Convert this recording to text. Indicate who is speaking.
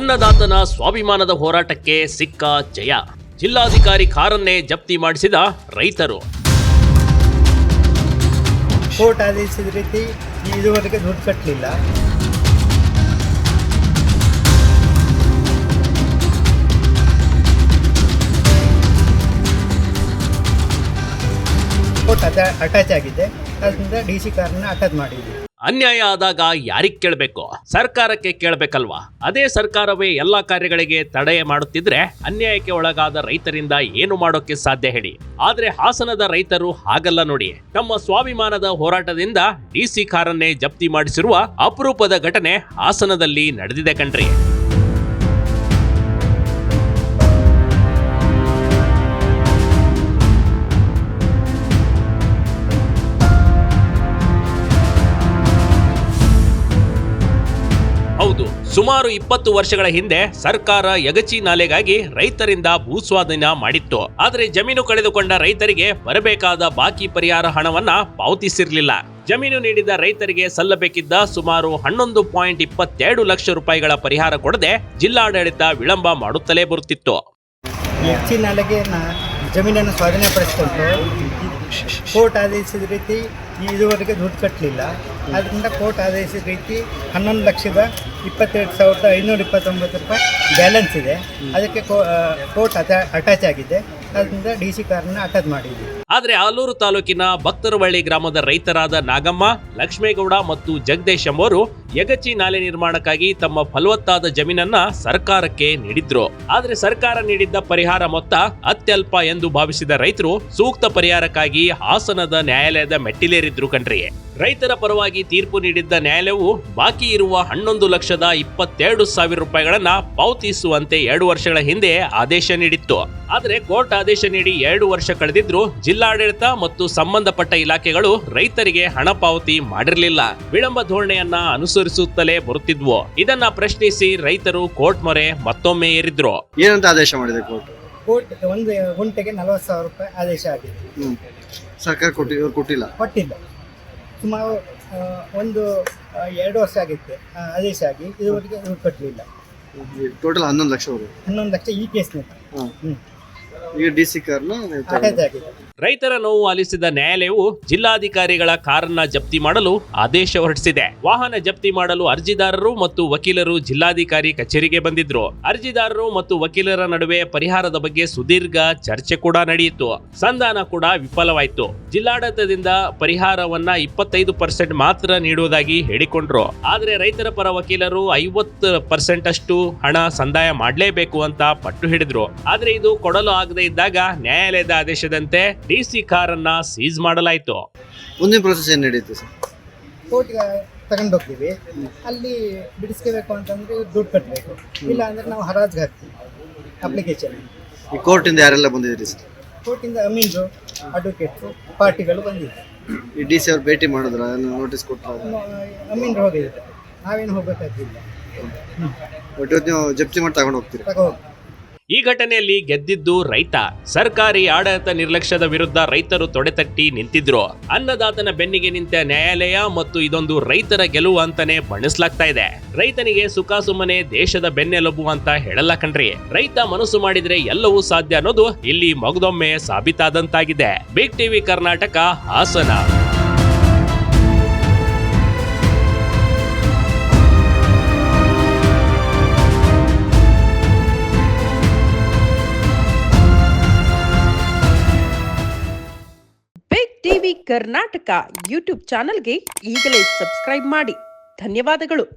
Speaker 1: ಅನ್ನದಾತನ ಸ್ವಾಭಿಮಾನದ ಹೋರಾಟಕ್ಕೆ ಸಿಕ್ಕ ಜಯ. ಜಿಲ್ಲಾಧಿಕಾರಿ ಕಾರನ್ನೇ ಜಪ್ತಿ ಮಾಡಿಸಿದ ರೈತರು.
Speaker 2: ಕೋರ್ಟ್ ಆದೇಶದ ರೀತಿ ಇದುವರೆಗೆ ದುಡ್ಡು ಕಟ್ಟಲಿಲ್ಲ. ಕೋರ್ಟ್ ಅಟ್ಯಾಚ್ ಆಗಿದೆ, ಅದರಿಂದ DC ಕಾರನ್ನ ಅಟ್ಯಾಚ್ ಮಾಡಿದ್ವಿ.
Speaker 1: ಅನ್ಯಾಯ ಆದಾಗ ಯಾರಿಗೆ ಕೇಳಬೇಕು? ಸರ್ಕಾರಕ್ಕೆ ಕೇಳಬೇಕಲ್ವಾ? ಅದೇ ಸರ್ಕಾರವೇ ಎಲ್ಲಾ ಕಾರ್ಯಗಳಿಗೆ ತಡೆ ಮಾಡುತ್ತಿದ್ರೆ ಅನ್ಯಾಯಕ್ಕೆ ಒಳಗಾದ ರೈತರಿಂದ ಏನು ಮಾಡೋಕೆ ಸಾಧ್ಯ ಹೇಳಿ? ಆದ್ರೆ ಹಾಸನದ ರೈತರು ಹಾಗಲ್ಲ ನೋಡಿ. ತಮ್ಮ ಸ್ವಾಭಿಮಾನದ ಹೋರಾಟದಿಂದ DC ಕಾರನ್ನೇ ಜಪ್ತಿ ಮಾಡಿಸಿರುವ ಅಪರೂಪದ ಘಟನೆ ಹಾಸನದಲ್ಲಿ ನಡೆದಿದೆ ಕಣ್ರಿ. ಹೌದು, ಸುಮಾರು 20 ವರ್ಷಗಳ ಹಿಂದೆ ಸರ್ಕಾರ ಯಗಚಿ ನಾಲೆಗಾಗಿ ರೈತರಿಂದ ಭೂಸ್ವಾಧೀನ ಮಾಡಿತ್ತು. ಆದರೆ ಜಮೀನು ಕಳೆದುಕೊಂಡ ರೈತರಿಗೆ ಬರಬೇಕಾದ ಬಾಕಿ ಪರಿಹಾರ ಹಣವನ್ನ ಪಾವತಿಸಿರಲಿಲ್ಲ. ಜಮೀನು ನೀಡಿದ ರೈತರಿಗೆ ಸಲ್ಲಬೇಕಿದ್ದ ಸುಮಾರು 11.22 ಲಕ್ಷ ರೂಪಾಯಿಗಳ ಪರಿಹಾರ ಕೊಡದೆ ಜಿಲ್ಲಾಡಳಿತ ವಿಳಂಬ ಮಾಡುತ್ತಲೇ ಬರುತ್ತಿತ್ತು.
Speaker 2: ಯಗಚಿ ನಾಲೆಗೆ ಜಮೀನನ್ನು ಸ್ವಾಧೀನಪಡಿಸಿಕೊಂಡು ಕೋರ್ಟ್ ಆದೇಶದ ರೀತಿ ಇದುವರೆಗೆ ದುಡ್ಡು ಕಟ್ಟಲಿಲ್ಲ. ಅದರಿಂದ ಕೋರ್ಟ್ ಆದೇಶದ ರೀತಿ 11,22,529 ರೂಪಾಯಿ ಬ್ಯಾಲೆನ್ಸ್ ಇದೆ. ಅದಕ್ಕೆ ಕೋರ್ಟ್ ಅಟ್ಯಾಚ್ ಆಗಿದೆ, ಅದರಿಂದ DC ಕಾರನ್ನ ಅಟ್ಯಾಚ್ ಮಾಡಿದ್ವಿ.
Speaker 1: ಆದ್ರೆ ಆಲೂರು ತಾಲೂಕಿನ ಭಕ್ತರವಳ್ಳಿ ಗ್ರಾಮದ ರೈತರಾದ ನಾಗಮ್ಮ, ಲಕ್ಷ್ಮೇಗೌಡ ಮತ್ತು ಜಗದೀಶ್ ಎಂಬುವರು ಯಗಚಿ ನಾಲೆ ನಿರ್ಮಾಣಕ್ಕಾಗಿ ತಮ್ಮ ಫಲವತ್ತಾದ ಜಮೀನನ್ನ ಸರ್ಕಾರಕ್ಕೆ ನೀಡಿದ್ರು. ಆದ್ರೆ ಸರ್ಕಾರ ನೀಡಿದ್ದ ಪರಿಹಾರ ಮೊತ್ತ ಅತ್ಯಲ್ಪ ಎಂದು ಭಾವಿಸಿದ ರೈತರು ಸೂಕ್ತ ಪರಿಹಾರಕ್ಕಾಗಿ ಹಾಸನದ ನ್ಯಾಯಾಲಯದ ಮೆಟ್ಟಿಲೇರಿದ್ರು ಕಣ್ರಿ. ರೈತರ ಪರವಾಗಿ ತೀರ್ಪು ನೀಡಿದ್ದ ನ್ಯಾಯಾಲಯವು ಬಾಕಿ ಇರುವ 11,22,000 ರೂಪಾಯಿಗಳನ್ನ ಪಾವತಿಸುವಂತೆ 2 ವರ್ಷಗಳ ಹಿಂದೆ ಆದೇಶ ನೀಡಿತ್ತು. ಆದರೆ ಕೋರ್ಟ್ ಆದೇಶ ನೀಡಿ 2 ವರ್ಷ ಕಳೆದಿದ್ರು ಜಿಲ್ಲಾಡಳಿತ ಮತ್ತು ಸಂಬಂಧಪಟ್ಟ ಇಲಾಖೆಗಳು ರೈತರಿಗೆ ಹಣ ಪಾವತಿ ಮಾಡಿರಲಿಲ್ಲ. ವಿಳಂಬ ಧೋರಣೆಯನ್ನ ಅನುಸರಿಸುತ್ತಲೇ ಬರುತ್ತಿದ್ವು. ಇದನ್ನ ಪ್ರಶ್ನಿಸಿ ರೈತರು ಕೋರ್ಟ್ ಮೊರೆ ಮತ್ತೊಮ್ಮೆ ಏರಿದ್ರು.
Speaker 3: ಏನಂತ ಆದೇಶ ಮಾಡಿದೆ ಕೋರ್ಟ್?
Speaker 2: ಒಂದು ಗುಂಟೆಗೆ 40,000 ರೂಪಾಯಿ ಆದೇಶ ಆಗಿದೆ.
Speaker 3: ಸರ್ಕಾರ ಕೊಟ್ಟಿಲ್ಲ.
Speaker 2: ಸುಮಾರು 2 ವರ್ಷ ಆಗಿತ್ತು ಆದೇಶ ಆಗಿ, ಇದುವರೆಗೆ ದುಡ್ಡು ಕಟ್ಟಲಿಲ್ಲ.
Speaker 3: ಟೋಟಲ್ 11 ಲಕ್ಷ.
Speaker 2: 11 ಲಕ್ಷ ಈ ಕೇಸ್ನಲ್ಲಿ
Speaker 3: ಈಗ DC ಕಾರನ್ನ
Speaker 2: ಅಟ್ಯಾಚ್ ಆಗಿದೆ.
Speaker 1: ರೈತರ ನೋವು ಆಲಿಸಿದ ನ್ಯಾಯಾಲಯವು ಜಿಲ್ಲಾಧಿಕಾರಿಗಳ ಕಾರನ್ನ ಜಪ್ತಿ ಮಾಡಲು ಆದೇಶ ಹೊರಡಿಸಿದೆ. ವಾಹನ ಜಪ್ತಿ ಮಾಡಲು ಅರ್ಜಿದಾರರು ಮತ್ತು ವಕೀಲರು ಜಿಲ್ಲಾಧಿಕಾರಿ ಕಚೇರಿಗೆ ಬಂದಿದ್ರು. ಅರ್ಜಿದಾರರು ಮತ್ತು ವಕೀಲರ ನಡುವೆ ಪರಿಹಾರದ ಬಗ್ಗೆ ಸುದೀರ್ಘ ಚರ್ಚೆ ಕೂಡ ನಡೆಯಿತು. ಸಂಧಾನ ಕೂಡ ವಿಫಲವಾಯಿತು. ಜಿಲ್ಲಾಡಳಿತದಿಂದ ಪರಿಹಾರವನ್ನ 25% ಮಾತ್ರ ನೀಡುವುದಾಗಿ ಹೇಳಿಕೊಂಡ್ರು. ಆದ್ರೆ ರೈತರ ಪರ ವಕೀಲರು 50% ಅಷ್ಟು ಹಣ ಸಂದಾಯ ಮಾಡಲೇಬೇಕು ಅಂತ ಪಟ್ಟು ಹಿಡಿದ್ರು. ಆದ್ರೆ ಇದು ಕೊಡಲು ಆಗದೆ ಇದ್ದಾಗ ನ್ಯಾಯಾಲಯದ ಆದೇಶದಂತೆ DC ಕಾರನ್ನ ಸೀಸ್ ಮಾಡಲಾಯಿತು.
Speaker 3: ಮುಂದಿನ ಪ್ರೊಸೆಸ್ ಏನು ನಡೆಯುತ್ತೆ ಸರ್?
Speaker 2: ಕೋರ್ಟ್ಗೆ ತಗೊಂಡು ಹೋಗ್ತೀವಿ. ಅಲ್ಲಿ ಬಿಡಿಸ್ಕೋಬೇಕು ಅಂತಂದ್ರೆ ದುಡ್ಡು ಕಟ್ಟಬೇಕು, ಇಲ್ಲ ಅಂದ್ರೆ ನಾವು ಹರಾಜ್ಗೆ ಹಾಕ್ತೀವಿ ಅಪ್ಲಿಕೇಶನ್.
Speaker 3: ಈ ಕೋರ್ಟಿಂದ ಯಾರೆಲ್ಲ ಬಂದಿದ್ದೀರಿ ಸರ್?
Speaker 2: ಕೋರ್ಟಿಂದ ಅಮೀನ್ರು, ಅಡ್ವೊಕೇಟ್ರು, ಪಾರ್ಟಿಗಳು ಬಂದಿದ್ದಾರೆ.
Speaker 3: ಈ DC ಅವ್ರು ಭೇಟಿ ಮಾಡಿದ್ರ, ನೋಟಿಸ್ ಕೊಟ್ಟರು?
Speaker 2: ಅಮೀನ್ರು ಹೋಗಿದ್ದಾರೆ, ನಾವೇನು ಹೋಗ್ಬೇಕಾಗಿಲ್ಲ.
Speaker 3: ಒಟ್ಟು ನೀವು ಜಪ್ತಿ ಮಾಡಿ ತಗೊಂಡು ಹೋಗ್ತೀರಿ?
Speaker 1: ಈ ಘಟನೆಯಲ್ಲಿ ಗೆದ್ದಿದ್ದು ರೈತ. ಸರ್ಕಾರಿ ಆಡಳಿತ ನಿರ್ಲಕ್ಷ್ಯದ ವಿರುದ್ಧ ರೈತರು ತೊಡೆತಟ್ಟಿ ನಿಂತಿದ್ರು. ಅನ್ನದಾತನ ಬೆನ್ನಿಗೆ ನಿಂತ ನ್ಯಾಯಾಲಯ ಮತ್ತು ಇದೊಂದು ರೈತರ ಗೆಲುವು ಅಂತಾನೆ ಬಣ್ಣಿಸಲಾಗ್ತಾ ಇದೆ. ರೈತನಿಗೆ ಸುಖ ಸುಮ್ಮನೆ ದೇಶದ ಬೆನ್ನೆಲುಬು ಅಂತ ಹೇಳಲ್ಲ ಕಣ್ರಿ. ರೈತ ಮನಸ್ಸು ಮಾಡಿದ್ರೆ ಎಲ್ಲವೂ ಸಾಧ್ಯ ಅನ್ನೋದು ಇಲ್ಲಿ ಮಗದೊಮ್ಮೆ ಸಾಬೀತಾದಂತಾಗಿದೆ. Big TV Karnataka, Hassan.
Speaker 4: TV Karnataka YouTube ಚಾನೆಲ್ಗೆ ಈಗಲೇ ಸಬ್ಸ್ಕ್ರೈಬ್ ಮಾಡಿ. ಧನ್ಯವಾದಗಳು.